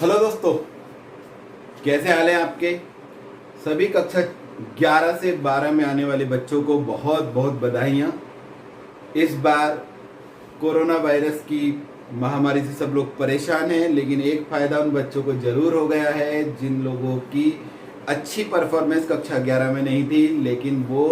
Hello दोस्तों, कैसे हाल है आपके। सभी कक्षा 11 से 12 में आने वाले बच्चों को बहुत बहुत बधाइयाँ। इस बार कोरोना वायरस की महामारी से सब लोग परेशान हैं, लेकिन एक फ़ायदा उन बच्चों को ज़रूर हो गया है जिन लोगों की अच्छी परफॉर्मेंस कक्षा 11 में नहीं थी, लेकिन वो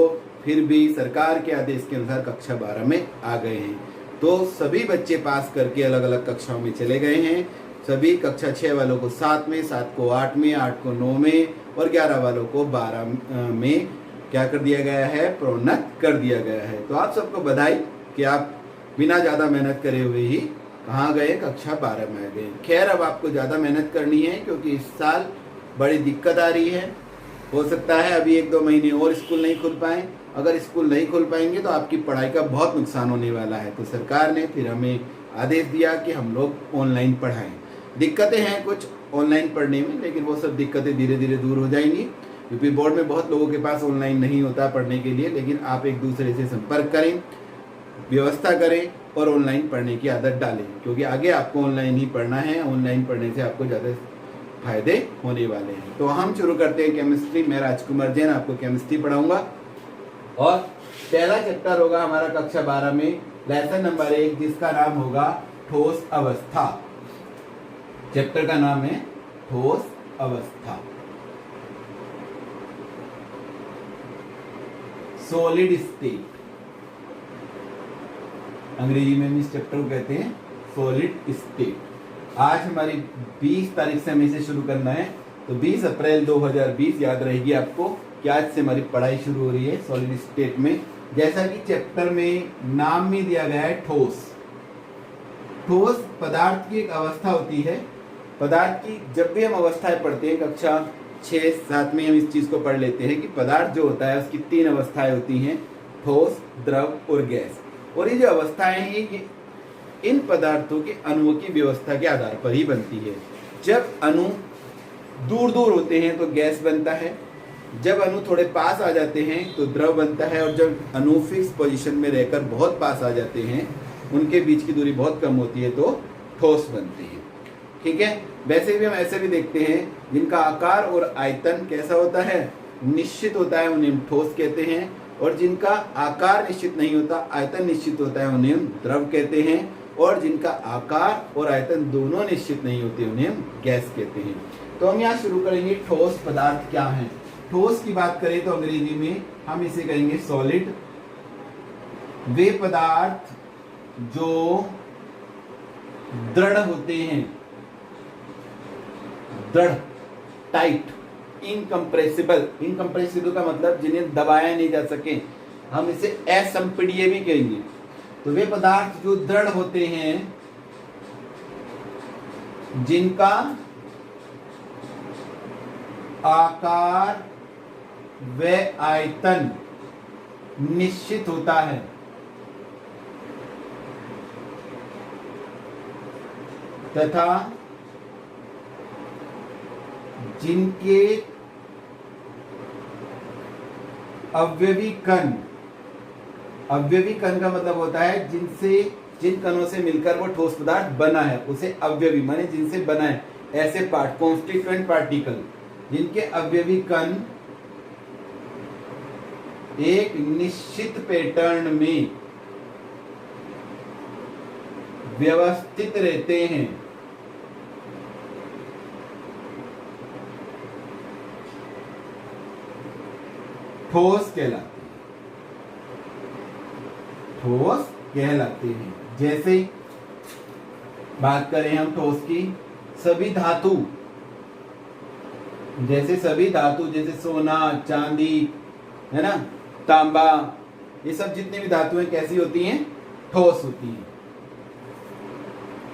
फिर भी सरकार के आदेश के अनुसार कक्षा 12 में आ गए हैं। तो सभी बच्चे पास करके अलग अलग कक्षाओं में चले गए हैं। सभी कक्षा 6 वालों को 7 में, 7 को 8 में, 8 को 9 में और 11 वालों को 12 में क्या कर दिया गया है, प्रोन्नत कर दिया गया है। तो आप सबको बधाई कि आप बिना ज़्यादा मेहनत करे हुए ही कहाँ गए, कक्षा 12 में आ गए। खैर, अब आपको ज़्यादा मेहनत करनी है क्योंकि इस साल बड़ी दिक्कत आ रही है। हो सकता है अभी 1-2 महीने और स्कूल नहीं खुल पाए। अगर स्कूल नहीं खुल पाएंगे तो आपकी पढ़ाई का बहुत नुकसान होने वाला है। तो सरकार ने फिर हमें आदेश दिया कि हम लोग ऑनलाइन पढ़ाएं। दिक्कतें हैं कुछ ऑनलाइन पढ़ने में, लेकिन वो सब दिक्कतें धीरे धीरे दूर हो जाएंगी। यूपी बोर्ड में बहुत लोगों के पास ऑनलाइन नहीं होता पढ़ने के लिए, लेकिन आप एक दूसरे से संपर्क करें, व्यवस्था करें और ऑनलाइन पढ़ने की आदत डालें, क्योंकि आगे आपको ऑनलाइन ही पढ़ना है। ऑनलाइन पढ़ने से आपको ज़्यादा फायदे होने वाले हैं। तो हम शुरू करते हैं केमिस्ट्री। मैं राजकुमार जैन आपको केमिस्ट्री पढ़ाऊंगा और पहला चैप्टर होगा हमारा कक्षा 12 में लेसन नंबर 1, जिसका नाम होगा ठोस अवस्था। चैप्टर का नाम है ठोस अवस्था, सॉलिड स्टेट। अंग्रेजी में भी इस चैप्टर को कहते हैं सॉलिड स्टेट। आज हमारी 20 तारीख से हमें इसे शुरू करना है, तो 20 अप्रैल 2020 याद रहेगी आपको कि आज से हमारी पढ़ाई शुरू हो रही है सॉलिड स्टेट में। जैसा कि चैप्टर में नाम में दिया गया है ठोस। ठोस पदार्थ की एक अवस्था होती है। पदार्थ की जब भी हम अवस्थाएं पढ़ते हैं, कक्षा 6-7 में हम इस चीज को पढ़ लेते हैं कि पदार्थ जो होता है उसकी 3 अवस्थाएं होती हैं, ठोस, द्रव और गैस। और ये जो अवस्थाएं हैं ये इन पदार्थों के अणुओं की व्यवस्था के आधार पर ही बनती है। जब अणु दूर दूर होते हैं तो गैस बनता है, जब अणु थोड़े पास आ जाते हैं तो द्रव बनता है, और जब अणु फिक्स पोजीशन में रहकर बहुत पास आ जाते हैं, उनके बीच की दूरी बहुत कम होती है, तो ठोस बनते हैं। ठीक है। वैसे भी हम ऐसे भी देखते हैं जिनका आकार और आयतन कैसा होता है, निश्चित होता है, उन्हें हम ठोस कहते हैं। और जिनका आकार निश्चित नहीं होता, आयतन निश्चित होता है, उन्हें हम द्रव कहते हैं। और जिनका आकार और आयतन दोनों निश्चित नहीं होते, उन्हें हम गैस कहते हैं। तो हम यहाँ शुरू करेंगे ठोस पदार्थ क्या है। ठोस की बात करें तो अंग्रेजी में हम इसे कहेंगे सॉलिड। वे पदार्थ जो दृढ़ होते हैं, दृढ़, टाइट, इनकम्प्रेसिबल। इनकम्प्रेसिबल का मतलब जिन्हें दबाया नहीं जा सके, हम इसे असंपीड्य भी कहेंगे। तो वे पदार्थ जो दृढ़ होते हैं, जिनका आकार व आयतन निश्चित होता है, तथा जिनके अवयवी कण, अवयवी कण का मतलब होता है जिन कणों से मिलकर वो ठोस पदार्थ बना है, उसे अवयवी माने जिनसे बना है। ऐसे पार्ट, कॉन्स्टिट्यूएंट पार्टिकल, जिनके अवयवी कण एक निश्चित पैटर्न में व्यवस्थित रहते हैं, ठोस कहलाते हैं। ठोस कहलाते हैं। जैसे बात करें हम ठोस की, सभी धातु, जैसे सोना, चांदी, है ना, तांबा, ये सब जितनी भी धातुएं कैसी होती हैं, ठोस होती हैं।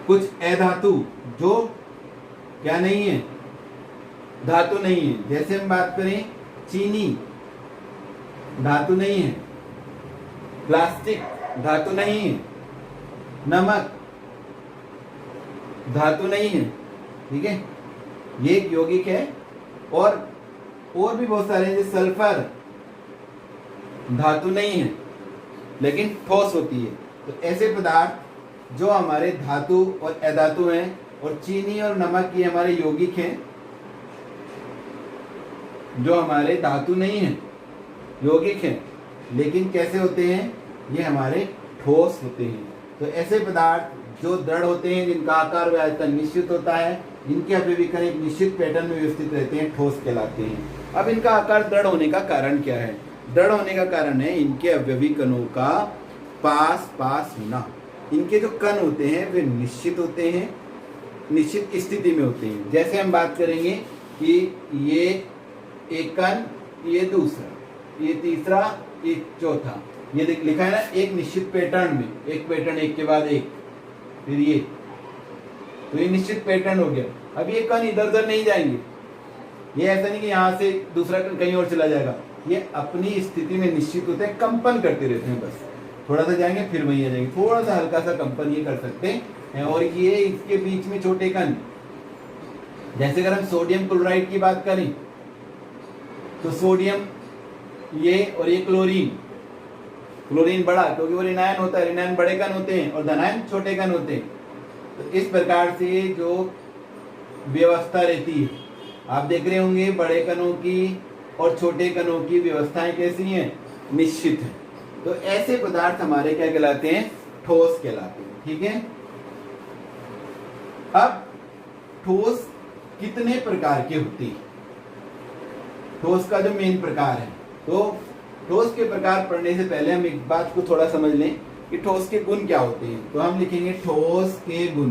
कुछ अधातु जो क्या नहीं है, धातु नहीं है। जैसे हम बात करें चीनी, धातु नहीं है। प्लास्टिक, धातु नहीं है। नमक, धातु नहीं है। ठीक है, ये एक यौगिक है। और भी बहुत सारे हैं, जैसे सल्फर, धातु नहीं है लेकिन ठोस होती है। तो ऐसे पदार्थ जो हमारे धातु और अधातु हैं और चीनी और नमक ये हमारे यौगिक हैं, जो हमारे धातु नहीं है, यौगिक हैं, लेकिन कैसे होते हैं, ये हमारे ठोस होते हैं। तो ऐसे पदार्थ जो दृढ़ होते हैं, जिनका आकार व आयतन निश्चित होता है, जिनके अभिविकरण एक निश्चित पैटर्न में व्यवस्थित रहते हैं, ठोस कहलाते हैं। अब इनका आकार दृढ़ होने का कारण क्या है? दृढ़ होने का कारण है इनके अवयवी कणों का पास पास होना। इनके जो कण होते हैं वे निश्चित होते हैं, निश्चित स्थिति में होते हैं। जैसे हम बात करेंगे कि ये एक कण, ये दूसरा, ये तीसरा, ये चौथा, ये लिखा है ना एक निश्चित पैटर्न में, एक पैटर्न एक के बाद एक, फिर ये, तो ये निश्चित पैटर्न हो गया। अब ये कण इधर उधर नहीं जाएंगे, ये ऐसा नहीं कि यहाँ से दूसरा कण कहीं और चला जाएगा, ये अपनी स्थिति में निश्चित होते हैं, कंपन करते रहते हैं। बस थोड़ा सा जाएंगे फिर वहीं आ जाएंगे, थोड़ा सा हल्का सा कंपन ये कर सकते हैं। और ये इसके बीच में छोटे कण, जैसे अगर हम सोडियम क्लोराइड की बात करें तो सोडियम ये और ये क्लोरीन, क्लोरीन बड़ा क्योंकि वो ऋणायन होता है, ऋणायन बड़े कण होते हैं और धनायन छोटे कण होते हैं। तो इस प्रकार से जो व्यवस्था रहती है, आप देख रहे होंगे बड़े कणों की और छोटे कणों की व्यवस्थाएं कैसी हैं, निश्चित है। तो ऐसे पदार्थ हमारे क्या कहलाते हैं, ठोस कहलाते हैं। ठीक है। अब ठोस कितने प्रकार के होते हैं? ठोस का जो मेन प्रकार है, तो ठोस के प्रकार पढ़ने से पहले हम एक बात को थोड़ा समझ लें कि ठोस के गुण क्या होते हैं। तो हम लिखेंगे ठोस के गुण।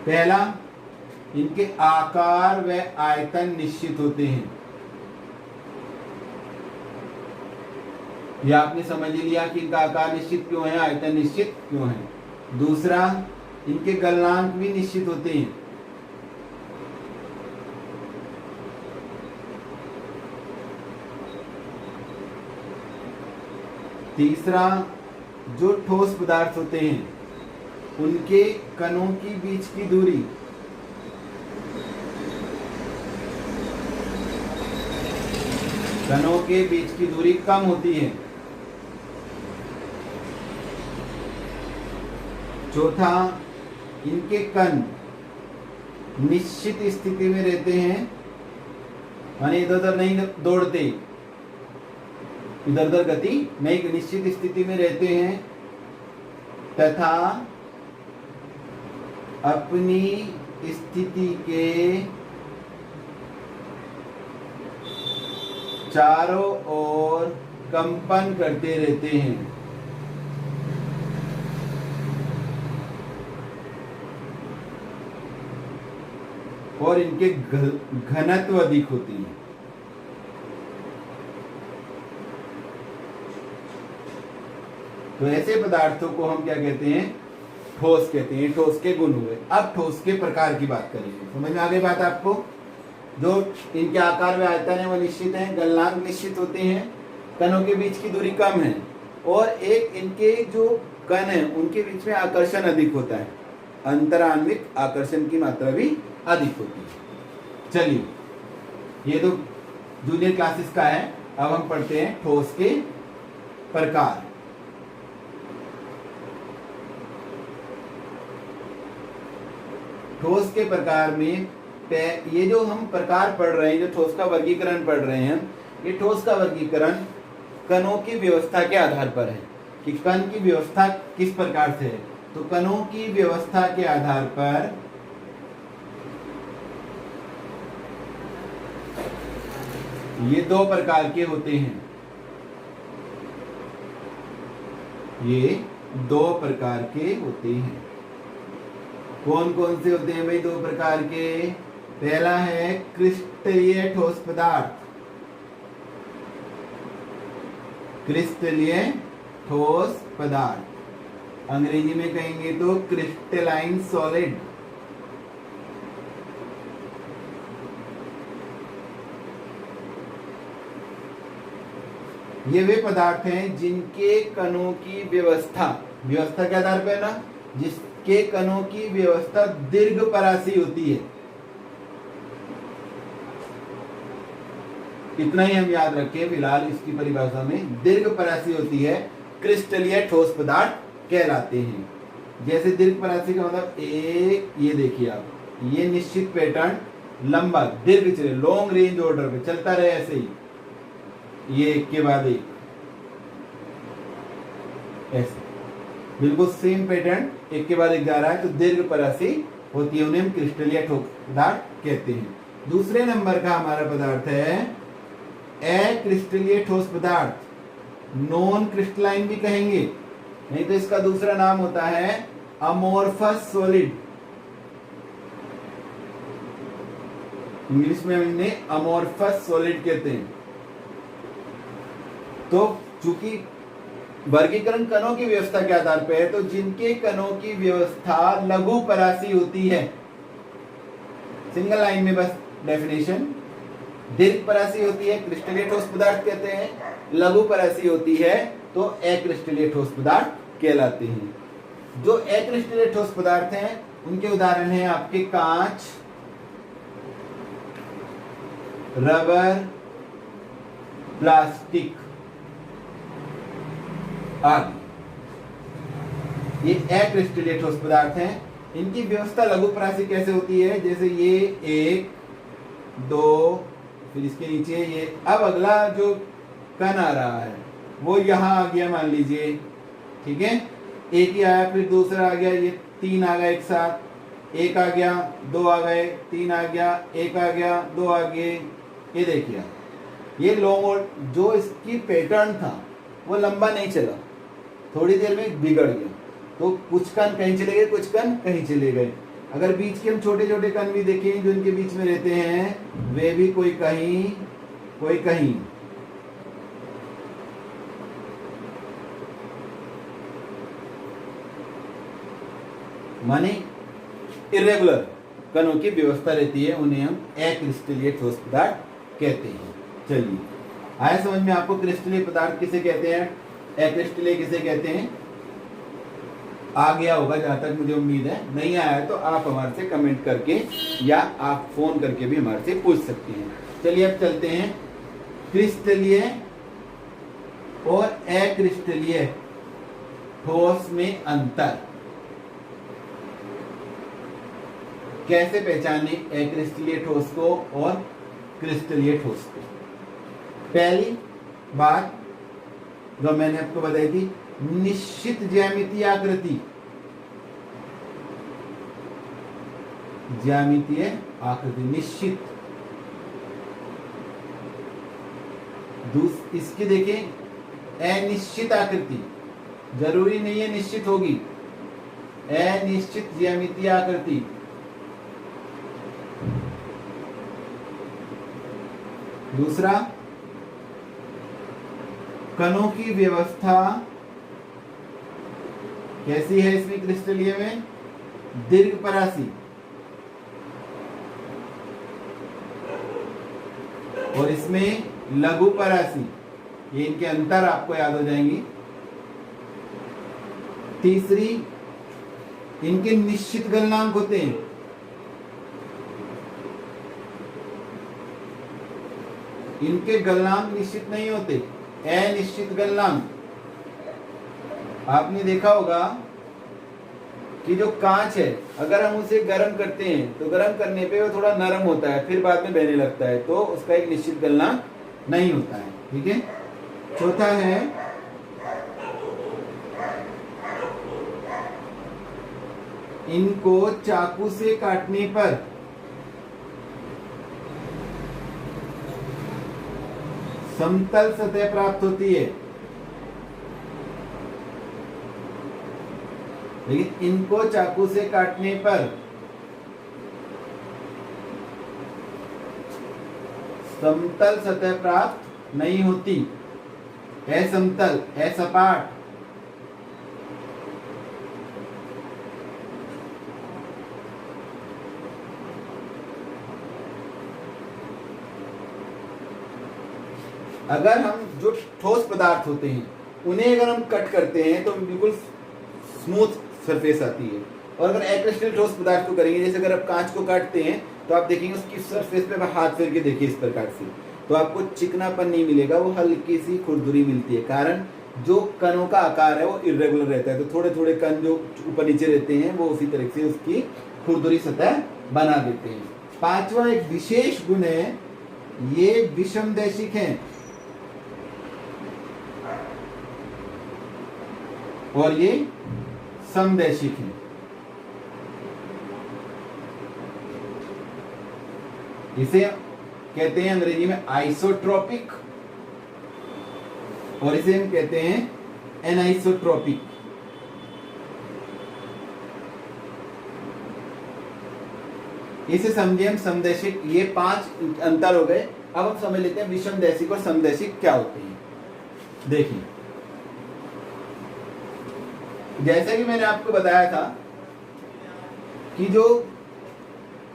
पहला, इनके आकार व आयतन निश्चित होते हैं। यह आपने समझ लिया कि इनका आकार निश्चित क्यों है, आयतन निश्चित क्यों है। दूसरा, इनके गलनांक भी निश्चित होते हैं। तीसरा, जो ठोस पदार्थ होते हैं उनके कणों की बीच की दूरी कणों के बीच की दूरी कम होती है। चौथा, इनके कण निश्चित स्थिति में रहते हैं, माने इधर उधर नहीं दौड़ते, इधर उधर गति नहीं, निश्चित स्थिति में रहते हैं तथा अपनी स्थिति के चारों ओर कंपन करते रहते हैं। और इनके घनत्व अधिक होती है। तो ऐसे पदार्थों को हम क्या कहते हैं, ठोस कहते हैं। ठोस के गुण हुए। अब ठोस के प्रकार की बात करेंगे। समझ में आ गई बात आपको? जो इनके आकार व आयतन है वो निश्चित है, गलनांक निश्चित होते हैं, कणों के बीच की दूरी कम है, और एक इनके जो कण है उनके बीच में आकर्षण अधिक होता है, अंतरान्विक आकर्षण की मात्रा भी अधिक होती है। चलिए, ये तो जूनियर क्लासेस का है। अब हम पढ़ते हैं ठोस के प्रकार। ठोस के प्रकार में ये जो हम प्रकार पढ़ रहे हैं, जो ठोस का वर्गीकरण पढ़ रहे हैं, ये ठोस का वर्गीकरण कणों की व्यवस्था के आधार पर है कि कण की व्यवस्था किस प्रकार से है। तो कणों की व्यवस्था के आधार पर ये दो प्रकार के होते हैं। ये दो प्रकार के होते हैं। कौन कौन से होते हैं भाई दो प्रकार के? पहला है क्रिस्टलीय ठोस पदार्थ। क्रिस्टलीय ठोस पदार्थ, अंग्रेजी में कहेंगे तो क्रिस्टलाइन सॉलिड। ये वे पदार्थ हैं जिनके कणों की व्यवस्था के आधार पर ना, जिसके कणों की व्यवस्था दीर्घ परासी होती है। इतना ही हम याद रखें फिलहाल इसकी परिभाषा में, दीर्घ परासी होती है क्रिस्टलीय ठोस पदार्थ कहलाते हैं। जैसे दीर्घपरासी का मतलब एक, ये देखिए आप, ये निश्चित पैटर्न लंबा दीर्घ चले, लॉन्ग रेंज ऑर्डर पे चलता रहे ऐसे ही, ये एक के बाद एक ऐसे बिल्कुल सेम पैटर्न एक के बाद एक जा रहा है, तो दीर्घपरासी होती है, उन्हें हम क्रिस्टलीय ठोस पदार्थ कहते हैं। दूसरे नंबर का हमारा पदार्थ है अक्रिस्टलीय ठोस पदार्थ, नॉन क्रिस्टलाइन भी कहेंगे, नहीं तो इसका दूसरा नाम होता है अमोर्फस सॉलिड। इंग्लिश में हम इन्हें अमोर्फस सॉलिड कहते हैं। तो चूंकि वर्गीकरण कणों की व्यवस्था के आधार पर है, तो जिनके कणों की व्यवस्था लघु परासी होती है, सिंगल लाइन में बस डेफिनेशन, दीर्घ परासी होती है क्रिस्टलीय ठोस पदार्थ कहते हैं, लघु परासी होती है तो अक्रिस्टलीय ठोस पदार्थ कहलाते हैं। जो अक्रिस्टलीय ठोस पदार्थ हैं उनके उदाहरण हैं आपके कांच, रबर, प्लास्टिक आदि, ये अक्रिस्टलीय ठोस पदार्थ हैं। इनकी व्यवस्था लघु परासी कैसे होती है, जैसे ये एक, दो, फिर इसके नीचे ये, अब अगला जो कण आ रहा है वो यहां आ गया मान लीजिए, ठीक है, एक ही आया, फिर दूसरा आ गया, ये तीन आ गए एक साथ, एक आ गया, दो आ गए, तीन आ गया, एक आ गया, दो आ गए, ये देखिए ये लॉन्ग, जो इसकी पैटर्न था वो लंबा नहीं चला, थोड़ी देर में बिगड़ गया, तो कुछ कण कहीं चले गए, कुछ कण कहीं चले गए। अगर बीच के हम छोटे छोटे कण भी देखें जो इनके बीच में रहते हैं, वे भी कोई कहीं कोई कहीं, माने इरेगुलर कणों की व्यवस्था रहती है, उन्हें हम अक्रिस्टलीय ठोस पदार्थ कहते हैं। चलिए आया समझ में आपको क्रिस्टलीय पदार्थ किसे कहते हैं, अक्रिस्टलीय किसे कहते हैं, आ गया होगा जहां तक मुझे उम्मीद है। नहीं आया है तो आप हमारे से कमेंट करके या आप फोन करके भी हमारे से पूछ सकते हैं। चलिए अब चलते हैं क्रिस्टलीय और अक्रिस्टलीय ठोस में अंतर, कैसे पहचाने अक्रिस्टलीय ठोस को और क्रिस्टलीय ठोस को। पहली बात जो मैंने आपको बताई थी, निश्चित ज्यामितीय आकृति, ज्यामितीय आकृति निश्चित। इसकी देखें अनिश्चित आकृति, जरूरी नहीं है निश्चित होगी, अनिश्चित ज्यामितीय आकृति। दूसरा, कणों की व्यवस्था कैसी है इसमें क्रिस्टलीय में, दीर्घ परासी, और इसमें लघु परासी, ये इनके अंतर आपको याद हो जाएंगी। तीसरी, इनके निश्चित गलनांक होते हैं, इनके गलनांक निश्चित नहीं होते, अनिश्चित गलनांक। आपने देखा होगा कि जो कांच है अगर हम उसे गर्म करते हैं तो गर्म करने पे वो थोड़ा नरम होता है, फिर बाद में बहने लगता है, तो उसका एक निश्चित गलनांक नहीं होता है, ठीक है। चौथा है इनको चाकू से काटने पर समतल सतह प्राप्त होती है, लेकिन इनको चाकू से काटने पर समतल सतह प्राप्त नहीं होती, असमतल, असपाट। अगर हम जो ठोस पदार्थ होते हैं उन्हें अगर हम कट करते हैं तो बिल्कुल स्मूथ सरफेस आती है, और अगर अक्रिस्टलीय ठोस पदार्थ को करेंगे, जैसे अगर आप कांच को काटते हैं तो आप देखेंगे उसकी सरफेस पे हाथ फेर के देखिए इस प्रकार से, तो आपको चिकनापन नहीं मिलेगा, वो हल्की सी खुरदुरी मिलती है। कारण जो कणों का आकार है वो इरेगुलर रहता है, तो थोड़े थोड़े कण जो ऊपर नीचे रहते हैं वो उसी तरह से उसकी खुरदुरी सतह बना देते हैं। पांचवा एक विशेष गुण है, ये विषमदैशिक हैं और ये समदैशिक हैं। इसे कहते हैं अंग्रेजी में आइसोट्रोपिक और इसे हम कहते हैं एनाइसोट्रोपिक। इसे समझिए हम समदैशिक, ये 5 अंतर हो गए। अब हम समझ लेते हैं विषमदैशिक और समदैशिक क्या होते हैं। देखिए, जैसे कि मैंने आपको बताया था कि जो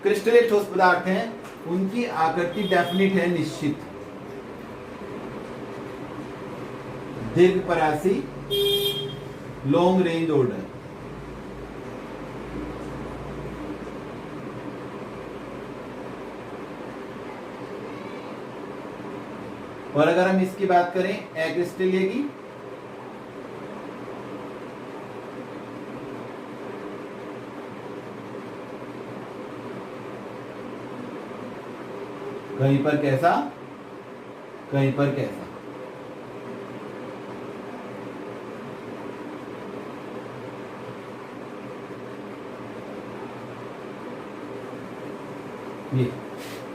क्रिस्टलीय ठोस पदार्थ हैं उनकी आकृति डेफिनिट है, निश्चित, दीर्घपरासी, लॉन्ग रेंज ऑर्डर। और अगर हम इसकी बात करें अक्रिस्टलीय की, कहीं पर कैसा, कहीं पर कैसा।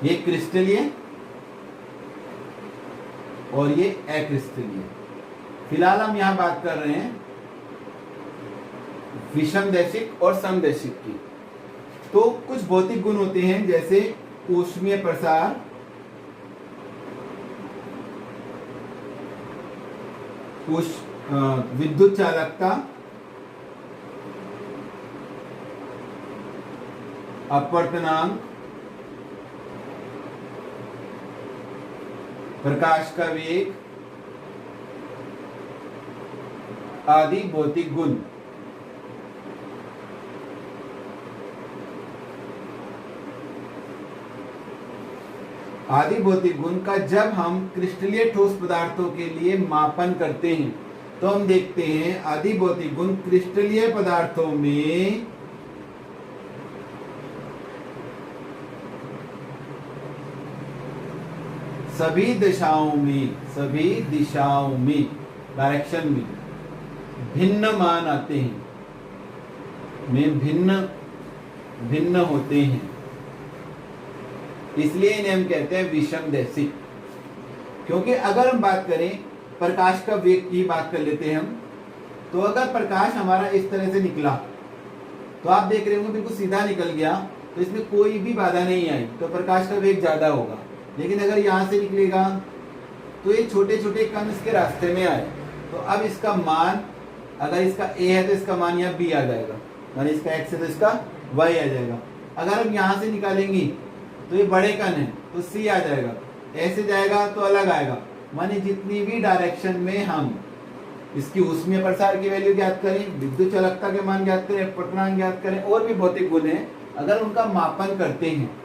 ये क्रिस्टलीय और ये अक्रिस्टलीय। फिलहाल हम यहां बात कर रहे हैं विषमदैशिक और समदैशिक की। तो कुछ भौतिक गुण होते हैं जैसे ऊष्मीय प्रसार, विद्युत चालकता, अपवर्तनांक, प्रकाश का वेग आदि भौतिक गुण। आदि भौतिक गुण का जब हम क्रिस्टलीय ठोस पदार्थों के लिए मापन करते हैं तो हम देखते हैं आदि भौतिक गुण क्रिस्टलीय पदार्थों में सभी दिशाओं में डायरेक्शन में भिन्न मान आते हैं, में भिन्न होते हैं, इसलिए इन्हें हम कहते हैं विषमदैशिक। क्योंकि अगर हम बात करें प्रकाश का वेग की बात कर लेते हैं हम, तो अगर प्रकाश हमारा इस तरह से निकला तो आप देख रहे होंगे बिल्कुल सीधा निकल गया, तो इसमें कोई भी बाधा नहीं आई, तो प्रकाश का वेग ज्यादा होगा। लेकिन अगर यहाँ से निकलेगा तो ये छोटे छोटे कण इसके रास्ते में आए, तो अब इसका मान, अगर इसका a है तो इसका मान यहाँ b आ जाएगा, यानी इसका x है तो इसका y आ जाएगा। अगर हम यहाँ से निकालेंगे तो ये बड़े कण है तो c आ जाएगा, ऐसे जाएगा तो अलग आएगा। माने जितनी भी डायरेक्शन में हम इसकी ऊष्मीय प्रसार की वैल्यू ज्ञात करें, विद्युत चालकता के मान ज्ञात करें, अपवर्तनांक ज्ञात करें, और भी भौतिक गुण हैं, अगर उनका मापन करते हैं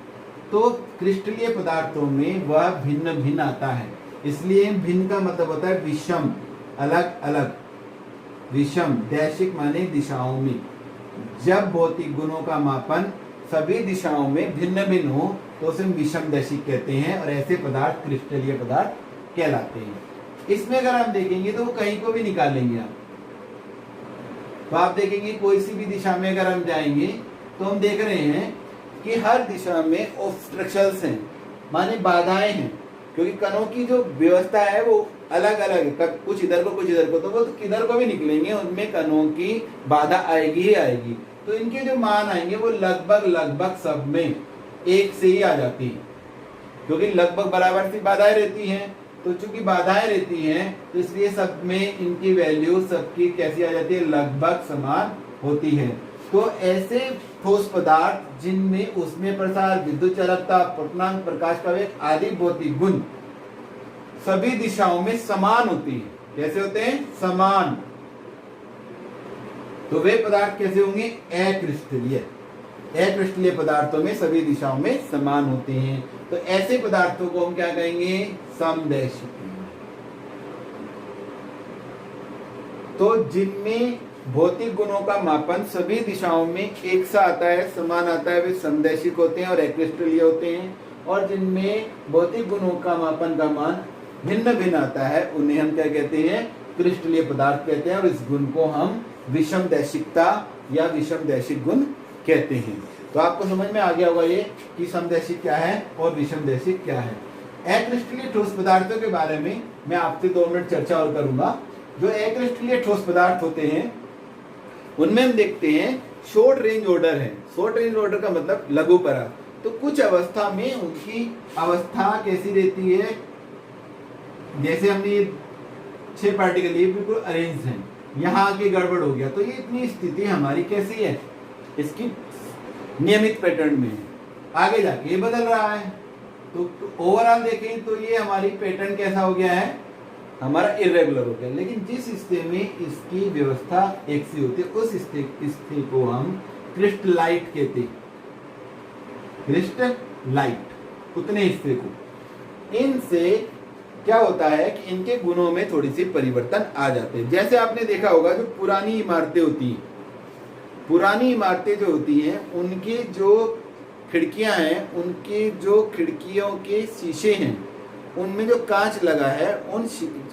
तो क्रिस्टलीय पदार्थों में वह भिन्न भिन्न आता है। इसलिए भिन्न का मतलब होता है विषम, अलग अलग। विषम दैशिक माने दिशाओं में। जब भौतिक गुणों का मापन सभी दिशाओं में भिन्न भिन्न हो तो उसे विषम दैशिक कहते हैं, और ऐसे पदार्थ क्रिस्टलीय पदार्थ कहलाते हैं। इसमें अगर हम देखेंगे तो वो कहीं को भी निकाल लेंगे आप, तो आप देखेंगे कोई सी भी दिशा में अगर हम जाएंगे तो हम देख रहे हैं कि हर दिशा में ऑब्स्ट्रक्शंस हैं, माने बाधाएं हैं, क्योंकि कणों की जो व्यवस्था है वो अलग अलग है, कुछ इधर को कुछ इधर को, तो वो किधर को भी निकलेंगे उनमें कणों की बाधा आएगी ही आएगी। तो इनके जो मान आएंगे वो लगभग सब में एक से ही आ जाती है, क्योंकि लगभग बराबर सी बाधाएं रहती हैं। तो चूंकि बाधाएं रहती हैं तो इसलिए सब में इनकी वैल्यू सबकी कैसी आ जाती है, लगभग समान होती है। तो ऐसे ठोस पदार्थ जिनमें ऊष्मीय प्रसार, विद्युत चालकता, अपवर्तनांक, प्रकाश का वेग आदि भौतिक गुण सभी दिशाओं में समान होती है। कैसे होते हैं? समान। तो वे पदार्थ कैसे होंगे? अक्रिस्टलीय। अक्रिस्टलीय पदार्थों में सभी दिशाओं में समान होते हैं, तो ऐसे पदार्थों को हम क्या कहेंगे? समदैशिक। तो जिनमें भौतिक गुणों का मापन सभी दिशाओं में एक सा आता है, समान आता है, वे समदैशिक होते हैं और एक्रिस्टलीय होते हैं। और जिनमें भौतिक गुणों का मापन का मान भिन्न भिन्न आता है उन्हें हम क्या कहते हैं, क्रिस्टलीय पदार्थ कहते हैं। और इस गुण को हम विषम दैशिकता या विषम दैशिक गुण कहते हैं। तो आपको समझ में आ गया होगा ये कि समदैशिक क्या है और विषम दैशिक क्या है। अक्रिस्टलीय ठोस पदार्थों के बारे में मैं आपसे 2 मिनट चर्चा और करूंगा। जो अक्रिस्टलीय ठोस पदार्थ होते हैं उनमें हम देखते हैं शॉर्ट रेंज ऑर्डर है। शॉर्ट रेंज ऑर्डर का मतलब लघु पराग। तो कुछ अवस्था में उनकी अवस्था कैसी रहती है, जैसे हमने 6 पार्टिकल ये बिल्कुल अरेंज हैं, यहाँ आके गड़बड़ हो गया तो ये इतनी स्थिति हमारी कैसी है, इसकी नियमित पैटर्न में है। आगे जाके ये बदल रहा है तो ओवरऑल देखें तो ये हमारी पैटर्न कैसा हो गया है, हमारा इरेगुलर हो गया। लेकिन जिस हिस्से में इसकी व्यवस्था एक सी होती है उस हिस्से को हम क्रिस्टलाइट कहते हैं। क्रिस्टलाइट उतने हिस्से को। इनसे क्या होता है कि इनके गुणों में थोड़ी सी परिवर्तन आ जाते हैं। जैसे आपने देखा होगा जो पुरानी इमारतें होती हैं, पुरानी इमारतें जो होती हैं उनकी जो खिड़कियां हैं, उनकी जो खिड़कियों के शीशे हैं उनमें जो कांच लगा है, उन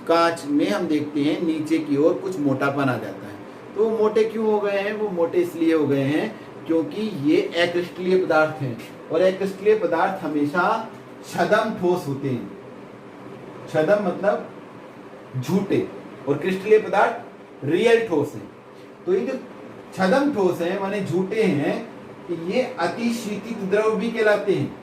कांच में हम देखते हैं नीचे की ओर कुछ मोटापन आ जाता है। तो वो मोटे क्यों हो गए हैं, वो मोटे इसलिए हो गए हैं क्योंकि ये अक्रिस्टलीय पदार्थ हैं और अक्रिस्टलीय पदार्थ हमेशा छद्म ठोस होते हैं। छद्म मतलब झूठे और क्रिस्टलीय पदार्थ रियल ठोस हैं। तो ये जो छद्म ठोस हैं माने झूठे हैं, ये अतिशीतित द्रव भी कहलाते हैं।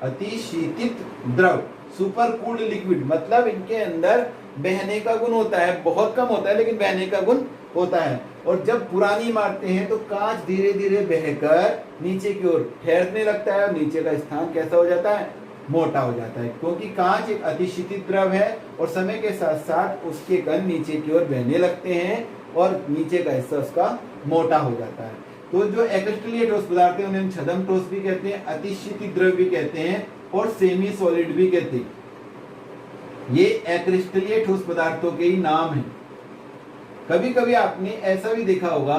अतिशीतित द्रव, सुपर कूल्ड लिक्विड, मतलब इनके अंदर बहने का गुण होता है, बहुत कम होता है लेकिन बहने का गुण होता है। और जब पुरानी इमारतें हैं तो कांच धीरे धीरे बहकर नीचे की ओर ठहरने लगता है और नीचे का स्थान कैसा हो जाता है, मोटा हो जाता है। क्योंकि कांच एक अतिशीतित द्रव है और समय के साथ साथ उसके कण नीचे की ओर बहने लगते हैं और नीचे का हिस्सा उसका मोटा हो जाता है। तो जो अक्रिस्टलीय ठोस पदार्थ है उन्हें हम छद्म ठोस भी कहते हैं, अतिशीतित द्रव भी कहते हैं और सेमी सॉलिड भी कहते हैं। ये अक्रिस्टलीय ठोस पदार्थों के ही नाम हैं। कभी कभी आपने ऐसा भी देखा होगा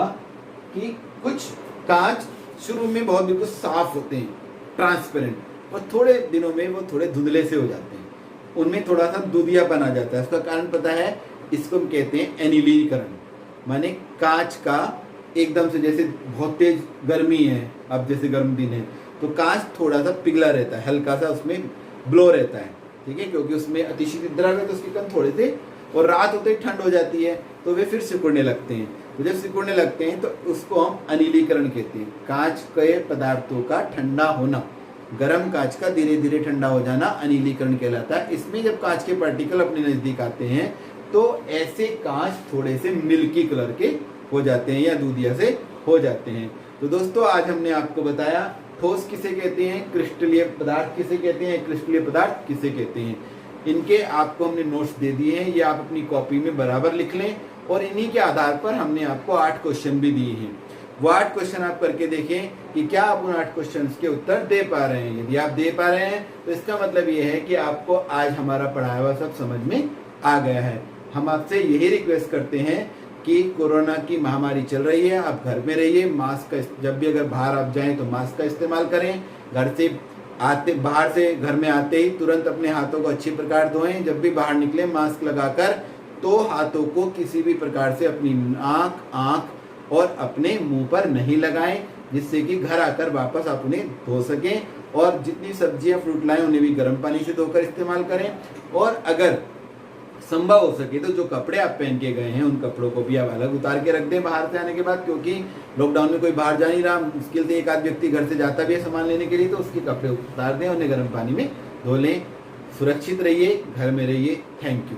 कि कुछ कांच शुरू में बहुत बिल्कुल साफ होते हैं, ट्रांसपेरेंट, और थोड़े दिनों में वो थोड़े धुंधले से हो जाते हैं, उनमें थोड़ा सा दूधियापन आ जाता है। उसका कारण पता है, इसको हम कहते हैं एनिलीकरण। माने कांच का एकदम से, जैसे बहुत तेज गर्मी है, अब जैसे गर्म दिन है तो कांच थोड़ा सा पिघला रहता है, हल्का सा उसमें ब्लो रहता है, ठीक है, क्योंकि उसमें अतिशीतित द्रव है तो उसके कण थोड़े से, और रात होते ही ठंड हो जाती है तो वे फिर सिकुड़ने लगते हैं। तो जब सिकुड़ने लगते हैं तो उसको हम अनिलीकरण कहते हैं। कांच के पदार्थों का ठंडा होना, गर्म कांच का धीरे धीरे ठंडा हो जाना अनिलीकरण कहलाता है। इसमें जब कांच के पार्टिकल अपने नजदीक आते हैं तो ऐसे कांच थोड़े से मिल्की कलर के हो जाते हैं या दूधिया से हो जाते हैं। तो दोस्तों आज हमने आपको बताया ठोस किसे कहते हैं, क्रिस्टलीय पदार्थ किसे कहते हैं, क्रिस्टलीय पदार्थ किसे कहते हैं। इनके आपको हमने नोट्स दे दिए हैं, ये आप अपनी कॉपी में बराबर लिख लें और इन्हीं के आधार पर हमने आपको 8 क्वेश्चन भी दिए हैं। वो 8 क्वेश्चन आप करके देखें कि क्या आप उन 8 क्वेश्चन के उत्तर दे पा रहे हैं। यदि आप दे पा रहे हैं तो इसका मतलब ये है कि आपको आज हमारा पढ़ाया हुआ सब समझ में आ गया है। हम आपसे यही रिक्वेस्ट करते हैं कि कोरोना की महामारी चल रही है, आप घर में रहिए, मास्क का, जब भी अगर बाहर आप जाएं तो मास्क का इस्तेमाल करें। घर से आते, बाहर से घर में आते ही तुरंत अपने हाथों को अच्छी प्रकार धोएं। जब भी बाहर निकले मास्क लगाकर, तो हाथों को किसी भी प्रकार से अपनी नाक, आँख और अपने मुंह पर नहीं लगाएं, जिससे कि घर आकर वापस आप उन्हें धो सकें। और जितनी सब्जियां फ्रूट लाएं उन्हें भी गर्म पानी से धोकर इस्तेमाल करें। और अगर संभव हो सके तो जो कपड़े आप पहन के गए हैं उन कपड़ों को भी आप अलग उतार के रख दें बाहर से आने के बाद, क्योंकि लॉकडाउन में कोई बाहर जा नहीं रहा, मुश्किल से एक आध व्यक्ति घर से जाता भी है सामान लेने के लिए, तो उसके कपड़े उतार दें, उन्हें गर्म पानी में धो लें। सुरक्षित रहिए, घर में रहिए। Thank you.